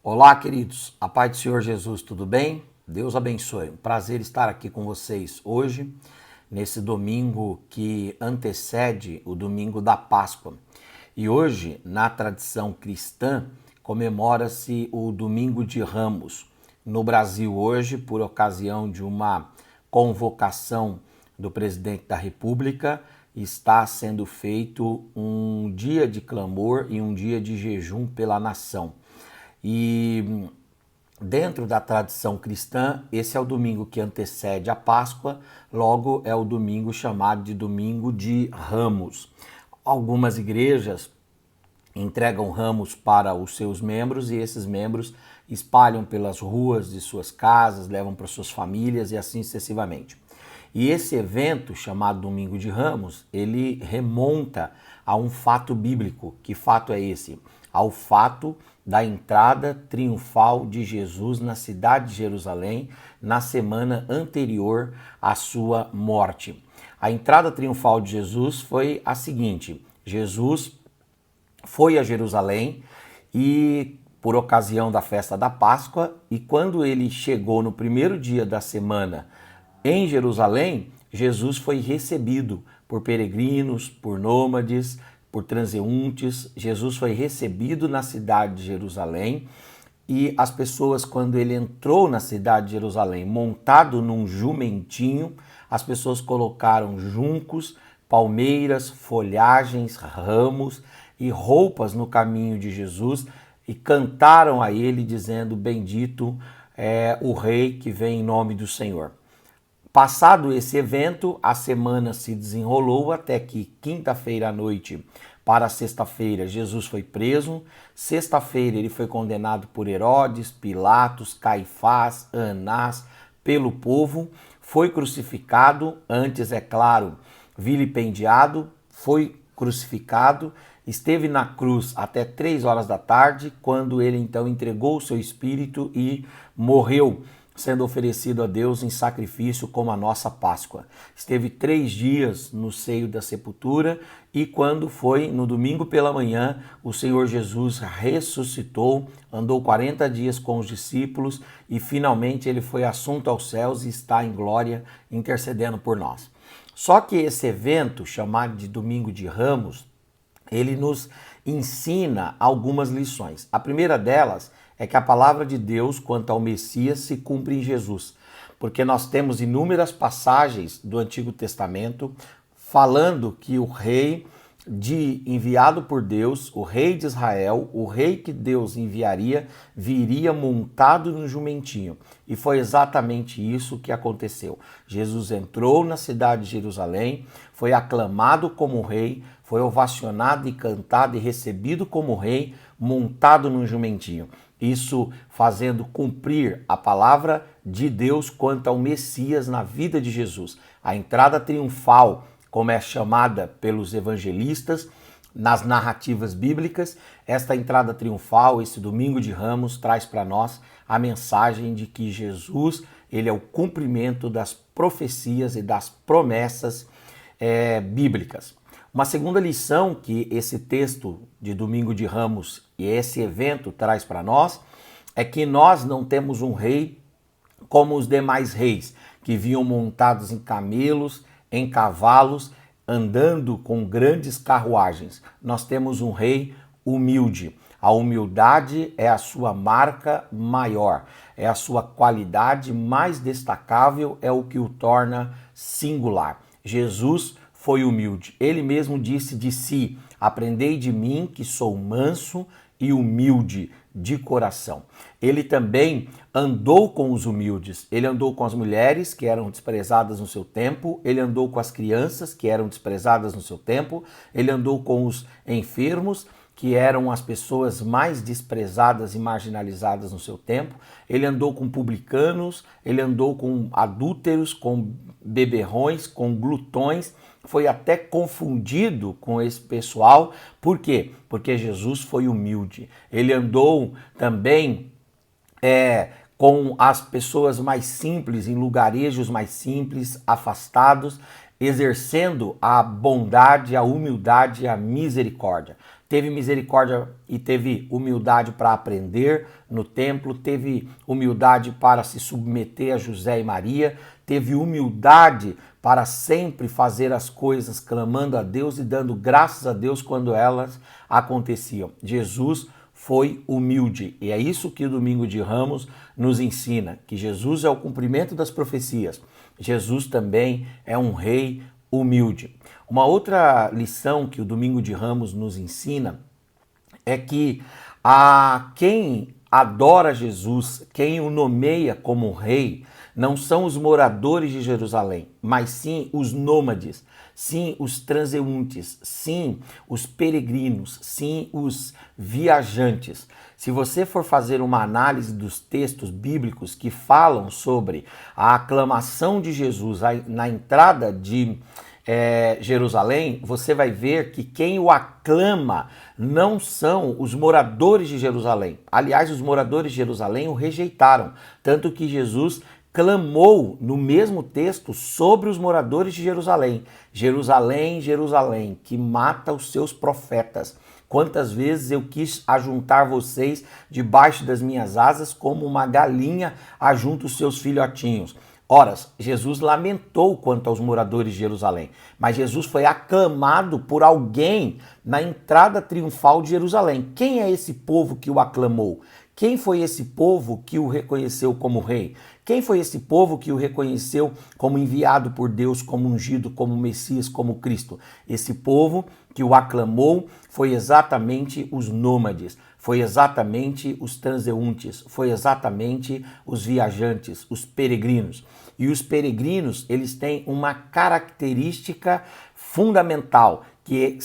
Olá, queridos. A paz do Senhor Jesus, tudo bem? Deus abençoe. Um prazer estar aqui com vocês hoje, nesse domingo que antecede o domingo da Páscoa. E hoje, na tradição cristã, comemora-se o Domingo de Ramos. No Brasil hoje, por ocasião de uma convocação do presidente da República, está sendo feito um dia de clamor e um dia de jejum pela nação. E dentro da tradição cristã, esse é o domingo que antecede a Páscoa, logo é o domingo chamado de Domingo de Ramos. Algumas igrejas entregam ramos para os seus membros e esses membros espalham pelas ruas de suas casas, levam para suas famílias e assim sucessivamente. E esse evento, chamado Domingo de Ramos, ele remonta a um fato bíblico. Que fato é esse? Ao fato da entrada triunfal de Jesus na cidade de Jerusalém na semana anterior à sua morte. A entrada triunfal de Jesus foi a seguinte: Jesus foi a Jerusalém e por ocasião da festa da Páscoa, e quando ele chegou no primeiro dia da semana em Jerusalém, Jesus foi recebido por peregrinos, por nômades, por transeuntes. Jesus foi recebido na cidade de Jerusalém e as pessoas, quando ele entrou na cidade de Jerusalém montado num jumentinho, as pessoas colocaram juncos, palmeiras, folhagens, ramos e roupas no caminho de Jesus e cantaram a ele dizendo: bendito é o rei que vem em nome do Senhor. Passado esse evento, a semana se desenrolou até que quinta-feira à noite para sexta-feira Jesus foi preso. Sexta-feira ele foi condenado por Herodes, Pilatos, Caifás, Anás, pelo povo. Foi crucificado, antes, é claro, vilipendiado, foi crucificado, esteve na cruz até 3 horas da tarde, quando ele então entregou o seu espírito e morreu, sendo oferecido a Deus em sacrifício como a nossa Páscoa. Esteve 3 dias no seio da sepultura e quando foi no domingo pela manhã, o Senhor Jesus ressuscitou, andou 40 dias com os discípulos e finalmente ele foi assunto aos céus e está em glória intercedendo por nós. Só que esse evento, chamado de Domingo de Ramos, ele nos ensina algumas lições. A primeira delas é que a palavra de Deus quanto ao Messias se cumpre em Jesus, porque nós temos inúmeras passagens do Antigo Testamento falando que o rei enviado por Deus, o rei de Israel, o rei que Deus enviaria, viria montado no jumentinho. E foi exatamente isso que aconteceu. Jesus entrou na cidade de Jerusalém, foi aclamado como rei, foi ovacionado e cantado e recebido como rei, montado num jumentinho. Isso fazendo cumprir a palavra de Deus quanto ao Messias na vida de Jesus. A entrada triunfal, como é chamada pelos evangelistas nas narrativas bíblicas, esta entrada triunfal, esse Domingo de Ramos, traz para nós a mensagem de que Jesus, ele é o cumprimento das profecias e das promessas bíblicas. Uma segunda lição que esse texto de Domingo de Ramos e esse evento traz para nós é que nós não temos um rei como os demais reis, que vinham montados em camelos, em cavalos, andando com grandes carruagens. Nós temos um rei humilde. A humildade é a sua marca maior, é a sua qualidade mais destacável, é o que o torna singular. Jesus foi humilde. Ele mesmo disse de si: aprendei de mim que sou manso e humilde de coração. Ele também andou com os humildes. Ele andou com as mulheres que eram desprezadas no seu tempo, ele andou com as crianças que eram desprezadas no seu tempo, ele andou com os enfermos, que eram as pessoas mais desprezadas e marginalizadas no seu tempo. Ele andou com publicanos, ele andou com adúlteros, com beberrões, com glutões. Foi até confundido com esse pessoal. Por quê? Porque Jesus foi humilde. Ele andou também com as pessoas mais simples, em lugarejos mais simples, afastados, exercendo a bondade, a humildade e a misericórdia. teve misericórdia e teve humildade para aprender no templo, teve humildade para se submeter a José e Maria, teve humildade para sempre fazer as coisas clamando a Deus e dando graças a Deus quando elas aconteciam. Jesus foi humilde, e é isso que o Domingo de Ramos nos ensina, que Jesus é o cumprimento das profecias. Jesus também é um rei humilde. Uma outra lição que o Domingo de Ramos nos ensina é que a quem adora Jesus, quem o nomeia como rei, não são os moradores de Jerusalém, mas sim os nômades, sim os transeuntes, sim os peregrinos, sim os viajantes. Se você for fazer uma análise dos textos bíblicos que falam sobre a aclamação de Jesus na entrada de Jerusalém, você vai ver que quem o aclama não são os moradores de Jerusalém. Aliás, os moradores de Jerusalém o rejeitaram, tanto que Jesus clamou no mesmo texto sobre os moradores de Jerusalém. Jerusalém, Jerusalém, que mata os seus profetas. Quantas vezes eu quis ajuntar vocês debaixo das minhas asas como uma galinha ajunta os seus filhotinhos. Ora, Jesus lamentou quanto aos moradores de Jerusalém, mas Jesus foi aclamado por alguém na entrada triunfal de Jerusalém. Quem é esse povo que o aclamou? Quem foi esse povo que o reconheceu como rei? Quem foi esse povo que o reconheceu como enviado por Deus, como ungido, como Messias, como Cristo? Esse povo que o aclamou foi exatamente os nômades, foi exatamente os transeuntes, foi exatamente os viajantes, os peregrinos. E os peregrinos, eles têm uma característica fundamental, que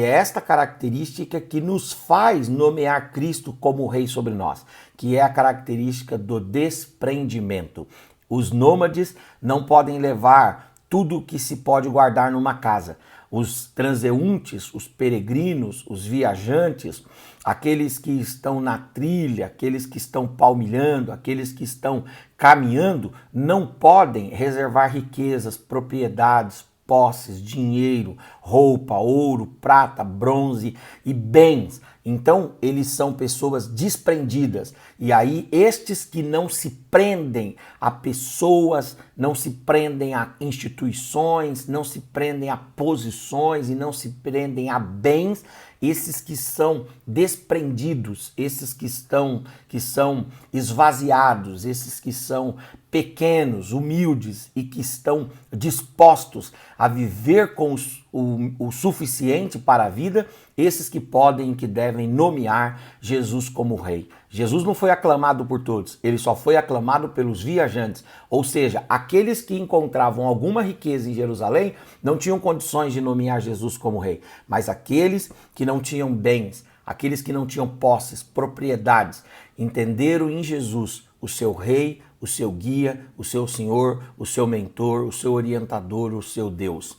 é esta característica que nos faz nomear Cristo como Rei sobre nós, que é a característica do desprendimento. Os nômades não podem levar tudo o que se pode guardar numa casa. Os transeuntes, os peregrinos, os viajantes, aqueles que estão na trilha, aqueles que estão palmilhando, aqueles que estão caminhando, não podem reservar riquezas, propriedades, posses, dinheiro, roupa, ouro, prata, bronze e bens. Então, eles são pessoas desprendidas. E aí, estes que não se prendem a pessoas, não se prendem a instituições, não se prendem a posições e não se prendem a bens, esses que são desprendidos, esses que são esvaziados, esses que são pequenos, humildes e que estão dispostos a viver com o suficiente para a vida, esses que podem e que devem nomear Jesus como rei. Jesus não foi aclamado por todos, ele só foi aclamado pelos viajantes, ou seja, aqueles que encontravam alguma riqueza em Jerusalém não tinham condições de nomear Jesus como rei, mas aqueles que não tinham bens, aqueles que não tinham posses, propriedades, entenderam em Jesus o seu rei, o seu guia, o seu senhor, o seu mentor, o seu orientador, o seu Deus.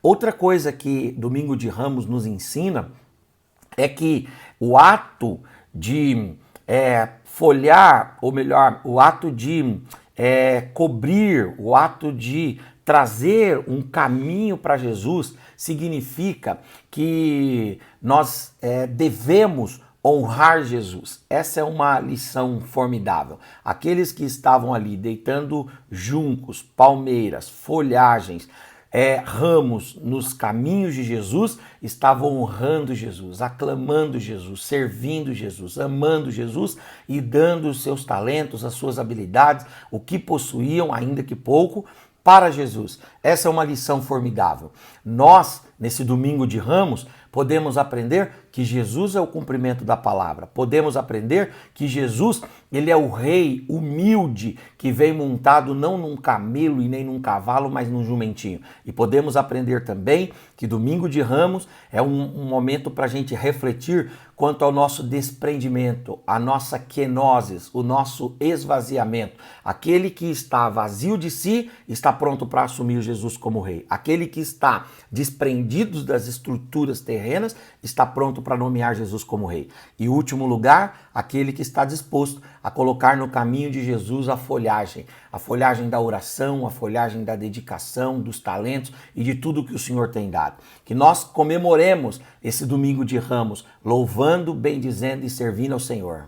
Outra coisa que Domingo de Ramos nos ensina é que o ato de folhar, ou melhor, o ato de cobrir, o ato de trazer um caminho para Jesus significa que nós devemos honrar Jesus. Essa é uma lição formidável. Aqueles que estavam ali deitando juncos, palmeiras, folhagens, ramos nos caminhos de Jesus, estavam honrando Jesus, aclamando Jesus, servindo Jesus, amando Jesus e dando os seus talentos, as suas habilidades, o que possuíam, ainda que pouco, para Jesus. Essa é uma lição formidável. Nós, nesse Domingo de Ramos, podemos aprender que Jesus é o cumprimento da palavra. Podemos aprender que Jesus, ele é o rei humilde que veio montado não num camelo e nem num cavalo, mas num jumentinho. E podemos aprender também que Domingo de Ramos é um momento para a gente refletir quanto ao nosso desprendimento, a nossa kenosis, o nosso esvaziamento. Aquele que está vazio de si está pronto para assumir Jesus como rei. Aquele que está desprendido desprendidos das estruturas terrenas, está pronto para nomear Jesus como rei. E último lugar, aquele que está disposto a colocar no caminho de Jesus a folhagem da oração, a folhagem da dedicação, dos talentos e de tudo que o Senhor tem dado. Que nós comemoremos esse domingo de Ramos, louvando, bendizendo e servindo ao Senhor.